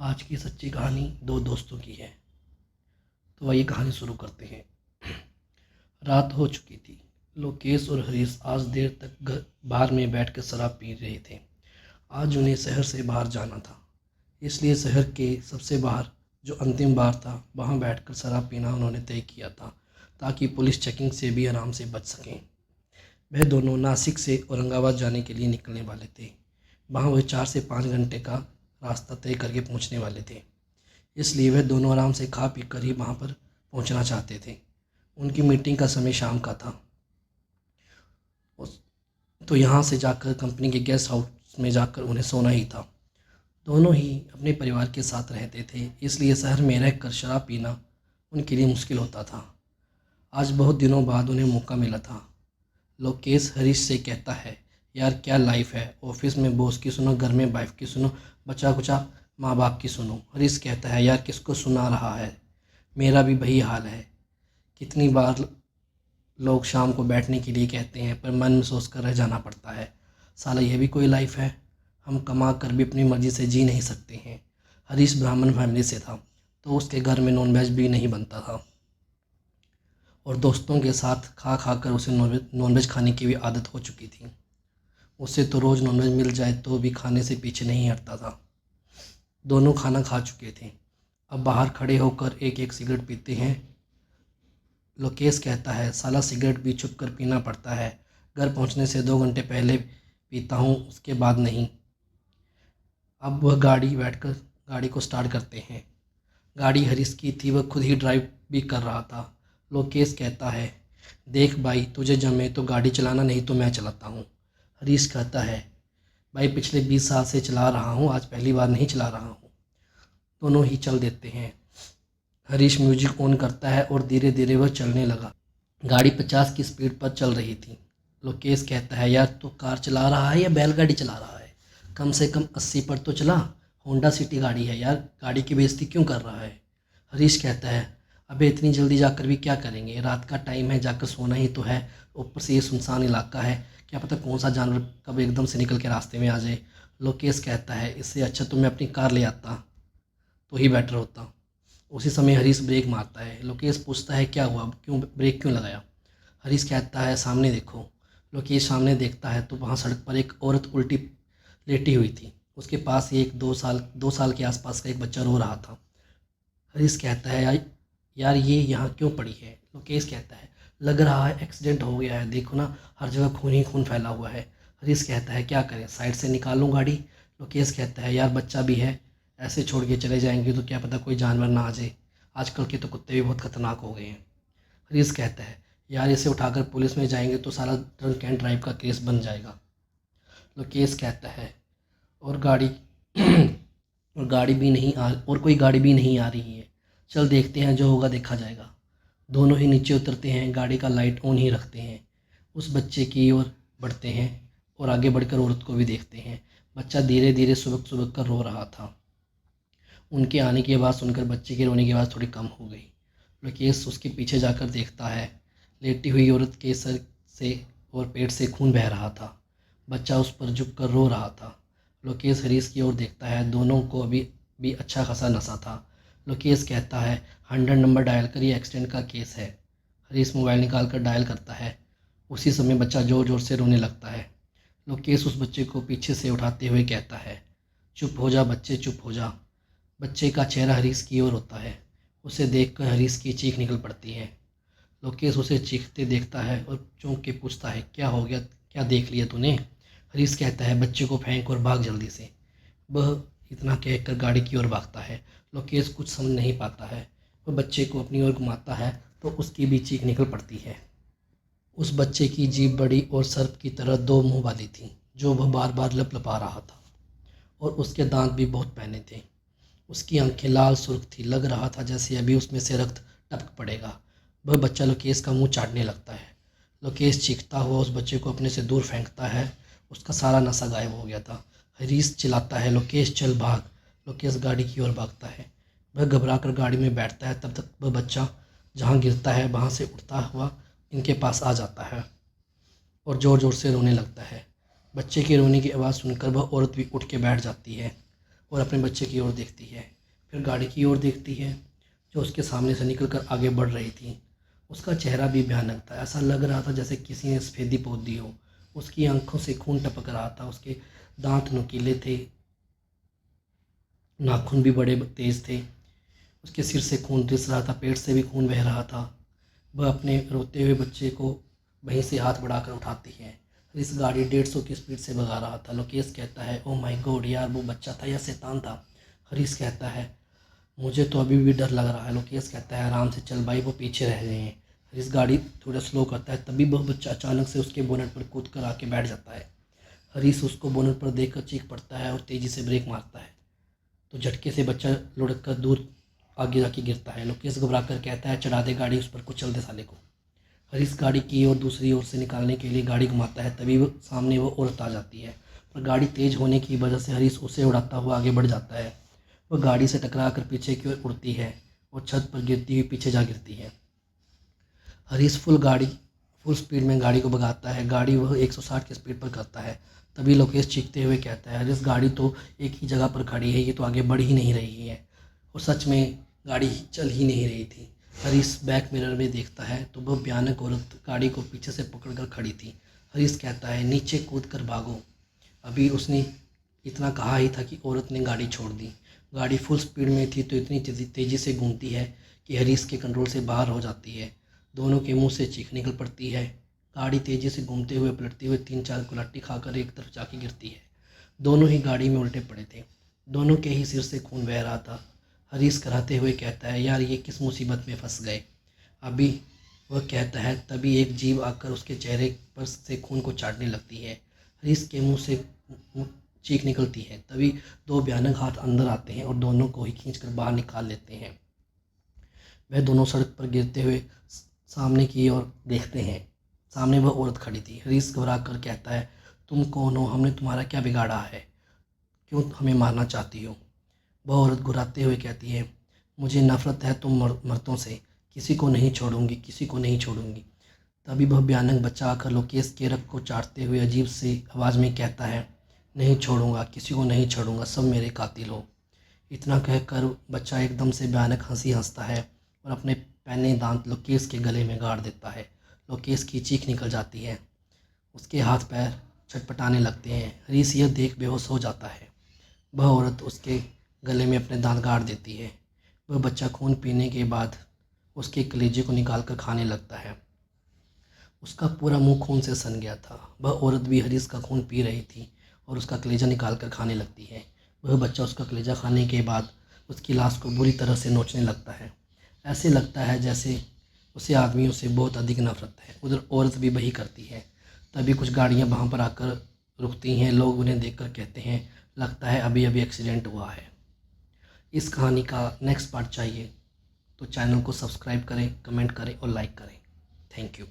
आज की सच्ची कहानी दो दोस्तों की है। तो वही कहानी शुरू करते हैं। रात हो चुकी थी। लोकेश और हरीश आज देर तक बाहर में बैठकर शराब पी रहे थे। आज उन्हें शहर से बाहर जाना था, इसलिए शहर के सबसे बाहर जो अंतिम बार था वहाँ बैठकर शराब पीना उन्होंने तय किया था, ताकि पुलिस चेकिंग से भी आराम से बच सकें। वह दोनों नासिक से औरंगाबाद जाने के लिए निकलने वाले थे। वहाँ वह 4 से 5 घंटे का रास्ता तय करके पहुँचने वाले थे, इसलिए वह दोनों आराम से खा पी कर ही वहाँ पर पहुँचना चाहते थे। उनकी मीटिंग का समय शाम का था, तो यहाँ से जाकर कंपनी के गेस्ट हाउस में जाकर उन्हें सोना ही था। दोनों ही अपने परिवार के साथ रहते थे, इसलिए शहर में रहकर शराब पीना उनके लिए मुश्किल होता था। आज बहुत दिनों बाद उन्हें मौका मिला था। लोकेश हरीश से कहता है, यार क्या लाइफ है, ऑफिस में बॉस की सुनो, घर में वाइफ की सुनो, बचा कुचा माँ बाप की सुनो। हरीश कहता है, यार किसको सुना रहा है, मेरा भी वही हाल है। कितनी बार लोग शाम को बैठने के लिए कहते हैं, पर मन में सोच कर रह जाना पड़ता है, साला ये भी कोई लाइफ है, हम कमा कर भी अपनी मर्ज़ी से जी नहीं सकते हैं। हरीश ब्राह्मण फैमिली से था, तो उसके घर में नॉनवेज भी नहीं बनता था, और दोस्तों के साथ खा खा कर उसे नॉनवेज खाने की भी आदत हो चुकी थी। उसे तो रोज़ नॉनवेज मिल जाए तो भी खाने से पीछे नहीं हटता था। दोनों खाना खा चुके थे, अब बाहर खड़े होकर एक एक सिगरेट पीते हैं। लोकेश कहता है, साला सिगरेट भी छुप कर पीना पड़ता है, घर पहुंचने से 2 घंटे पहले पीता हूँ, उसके बाद नहीं। अब वह गाड़ी को स्टार्ट करते हैं। गाड़ी हरीश की थी, वह खुद ही ड्राइव भी कर रहा था। लोकेश कहता है, देख भाई, तुझे जमे तो गाड़ी चलाना, नहीं तो मैं चलाता हूँ। हरीश कहता है, भाई पिछले 20 साल से चला रहा हूँ, आज पहली बार नहीं चला रहा हूँ। दोनों ही चल देते हैं। हरीश म्यूजिक ऑन करता है और धीरे धीरे वह चलने लगा। गाड़ी 50 की स्पीड पर चल रही थी। लोकेश कहता है, यार तो कार चला रहा है या बैलगाड़ी चला रहा है, कम से कम 80 पर तो चला, होंडा सिटी गाड़ी है यार, गाड़ी की बेइज्जती क्यों कर रहा है। हरीश कहता है, अबे इतनी जल्दी जाकर भी क्या करेंगे, रात का टाइम है, जाकर सोना ही तो है, ऊपर से ये सुनसान इलाका है, क्या पता कौन सा जानवर कब एकदम से निकल के रास्ते में आ जाए। लोकेश कहता है, इससे अच्छा तो मैं अपनी कार ले आता तो ही बेटर होता। उसी समय हरीश ब्रेक मारता है। लोकेश पूछता है, क्या हुआ, क्यों ब्रेक क्यों लगाया। हरीश कहता है, सामने देखो। लोकेश सामने देखता है तो वहाँ सड़क पर एक औरत उल्टी लेटी हुई थी। उसके पास ही एक 2 साल के आसपास का एक बच्चा रो रहा था। हरीश कहता है, यार ये यहाँ क्यों पड़ी है। लोकेश कहता है, लग रहा है एक्सीडेंट हो गया है, देखो ना, हर जगह खून ही खून फैला हुआ है। हरीश कहता है, क्या करें, साइड से निकालूं गाड़ी। लोकेश कहता है, यार बच्चा भी है, ऐसे छोड़ के चले जाएंगे तो क्या पता कोई जानवर ना आ जाए, आजकल के तो कुत्ते भी बहुत खतरनाक हो गए हैं। हरीश कहता है, यार इसे उठाकर पुलिस में जाएंगे तो सारा ड्रंक एंड ड्राइव का केस बन जाएगा। लोकेश कहता है, और गाड़ी और गाड़ी भी नहीं आ और कोई गाड़ी भी नहीं आ रही है, चल देखते हैं, जो होगा देखा जाएगा। दोनों ही नीचे उतरते हैं, गाड़ी का लाइट ऑन ही रखते हैं, उस बच्चे की ओर बढ़ते हैं और आगे बढ़कर औरत को भी देखते हैं। बच्चा धीरे धीरे सुबक सुबक कर रो रहा था। उनके आने की आवाज़ सुनकर बच्चे के रोने की आवाज़ थोड़ी कम हो गई। लोकेश उसके पीछे जाकर देखता है, लेटी हुई औरत के सर से और पेट से खून बह रहा था। बच्चा उस पर झुक कर रो रहा था। लोकेश हरीश की ओर देखता है, दोनों को अभी भी अच्छा खासा नशा था। लोकेश कहता है, 100 नंबर डायल कर, ये एक्सीडेंट का केस है। हरीश मोबाइल निकाल कर डायल करता है। उसी समय बच्चा ज़ोर ज़ोर से रोने लगता है। लोकेश उस बच्चे को पीछे से उठाते हुए कहता है, चुप हो जा बच्चे, चुप हो जा। बच्चे का चेहरा हरीश की ओर होता है। उसे देखकर हरीश की चीख निकल पड़ती है। लोकेश उसे चीखते देखता है और चौंक के पूछता है, क्या हो गया, क्या देख लिया तूने। हरीश कहता है, बच्चे को फेंक और भाग जल्दी से। वह इतना कहकर गाड़ी की ओर भागता है। लोकेश कुछ समझ नहीं पाता है। वह बच्चे को अपनी ओर घुमाता है तो उसकी भी चीख निकल पड़ती है। उस बच्चे की जीभ बड़ी और सर्प की तरह 2 मुंह वाली थी, जो वह बार बार लपलपा रहा था, और उसके दांत भी बहुत पैने थे। उसकी आंखें लाल सुर्ख थी, लग रहा था जैसे अभी उसमें से रक्त टपक पड़ेगा। वह बच्चा लोकेश का मुंह चाटने लगता है। लोकेश चीखता हुआ उस बच्चे को अपने से दूर फेंकता है। उसका सारा नशा गायब हो गया था। हरीश चिल्लाता है, लोकेश चल भाग। लोकेश गाड़ी की ओर भागता है। वह घबरा कर गाड़ी में बैठता है। तब तक वह बच्चा जहाँ गिरता है वहाँ से उठता हुआ इनके पास आ जाता है और ज़ोर ज़ोर से रोने लगता है। बच्चे के रोने की आवाज़ सुनकर वह औरत भी उठ के बैठ जाती है। और अपने बच्चे की ओर देखती है। फिर गाड़ी की ओर देखती है जो उसके सामने से निकलकर आगे बढ़ रही थी। उसका चेहरा भी भयानक था। ऐसा लग रहा था जैसे किसी ने सफ़ेदी पोत दी हो। उसकी आंखों से खून टपक रहा था। उसके दांत नुकीले थे, नाखून भी बड़े तेज थे। उसके सिर से खून रिस रहा था, पेट से भी खून बह रहा था। वह अपने रोते हुए बच्चे को वहीं से हाथ बढ़ाकर उठाती है। इस गाड़ी 150 की स्पीड से भगा रहा था। लोकेश कहता है, ओ माय गॉड यार, वो बच्चा था या शैतान था। हरीश कहता है, मुझे तो अभी भी डर लग रहा है। लोकेश कहता है, आराम से चल भाई, वो पीछे रह गए हैं। हरीश गाड़ी थोड़ा स्लो करता है। तभी वह बच्चा अचानक से उसके बोनट पर कूद कर आके बैठ जाता है। हरीश उसको बोनट पर देखकर चीख पड़ता है और तेज़ी से ब्रेक मारता है, तो झटके से बच्चा लुढ़क कर दूर आगे जाके गिरता है। लोकेश घबरा कर कहता है, चढ़ा दे गाड़ी, उस पर कुछ चल दे साले को। हरीश गाड़ी की ओर दूसरी ओर से निकालने के लिए गाड़ी घुमाता है। तभी वो सामने वो औरत आ जाती है, पर गाड़ी तेज होने की वजह से हरीश उसे उड़ाता हुआ आगे बढ़ जाता है। वह गाड़ी से टकरा कर पीछे की ओर उड़ती है और छत पर गिरती हुई पीछे जा गिरती है। हरीश फुल स्पीड में गाड़ी को भगाता है। गाड़ी वह 160 की स्पीड पर करता है। तभी लोकेश चीखते हुए कहता है, हरीश गाड़ी तो एक ही जगह पर खड़ी है, ये तो आगे बढ़ ही नहीं रही है। और सच में गाड़ी चल ही नहीं रही थी। हरीश बैक मिरर में देखता है तो वह भयानक औरत गाड़ी को पीछे से पकड़कर खड़ी थी। हरीश कहता है, नीचे कूद कर भागो। अभी उसने इतना कहा ही था कि औरत ने गाड़ी छोड़ दी। गाड़ी फुल स्पीड में थी तो इतनी तेज़ी से घूमती है कि हरीश के कंट्रोल से बाहर हो जाती है। दोनों के मुंह से चीख निकल पड़ती है। गाड़ी तेज़ी से घूमते हुए पलटते हुए 3-4 कुलाटी खाकर एक तरफ जाके गिरती है। दोनों ही गाड़ी में उल्टे पड़े थे। दोनों के ही सिर से खून बह रहा था। हरीश कराते हुए कहता है, यार ये किस मुसीबत में फंस गए। अभी वह कहता है, तभी एक जीभ आकर उसके चेहरे पर से खून को चाटने लगती है। हरीश के मुंह से चीख निकलती है। तभी दो भयानक हाथ अंदर आते हैं और दोनों को ही खींचकर बाहर निकाल लेते हैं। वह दोनों सड़क पर गिरते हुए सामने की ओर देखते हैं। सामने वह औरत खड़ी थी। हरीश घबरा कर कहता है, तुम कौन हो? हमने तुम्हारा क्या बिगाड़ा है? क्यों हमें मारना चाहती हो? वह औरत घुराते हुए कहती है, मुझे नफरत है तुम मर्दों से। किसी को नहीं छोड़ूंगी, किसी को नहीं छोड़ूंगी। तभी वह भयानक बच्चा आकर लोकेश के रग को चाटते हुए अजीब सी आवाज़ में कहता है, नहीं छोड़ूंगा, किसी को नहीं छोड़ूंगा, सब मेरे कातिल हो। इतना कहकर बच्चा एकदम से भयानक हंसी हंसता है और अपने पैने दांत लोकेश के गले में गाड़ देता है। लोकेश की चीख निकल जाती है। उसके हाथ पैर छटपटाने लगते हैं। हरीश यह देख बेहोश हो जाता है। वह औरत उसके गले में अपने दांत गाड़ देती है। वह बच्चा खून पीने के बाद उसके कलेजे को निकाल कर खाने लगता है। उसका पूरा मुंह खून से सन गया था। वह औरत भी हरीश का खून पी रही थी और उसका कलेजा निकाल कर खाने लगती है। वह बच्चा उसका कलेजा खाने के बाद उसकी लाश को बुरी तरह से नोचने लगता है। ऐसे लगता है जैसे उसे आदमियों से बहुत अधिक नफरत है। उधर औरत भी वही करती है। तभी कुछ गाड़ियां वहाँ पर आकर रुकती हैं। लोग उन्हें देखकर कहते हैं, लगता है अभी अभी एक्सीडेंट हुआ है। इस कहानी का नेक्स्ट पार्ट चाहिए तो चैनल को सब्सक्राइब करें, कमेंट करें और लाइक करें। Thank you.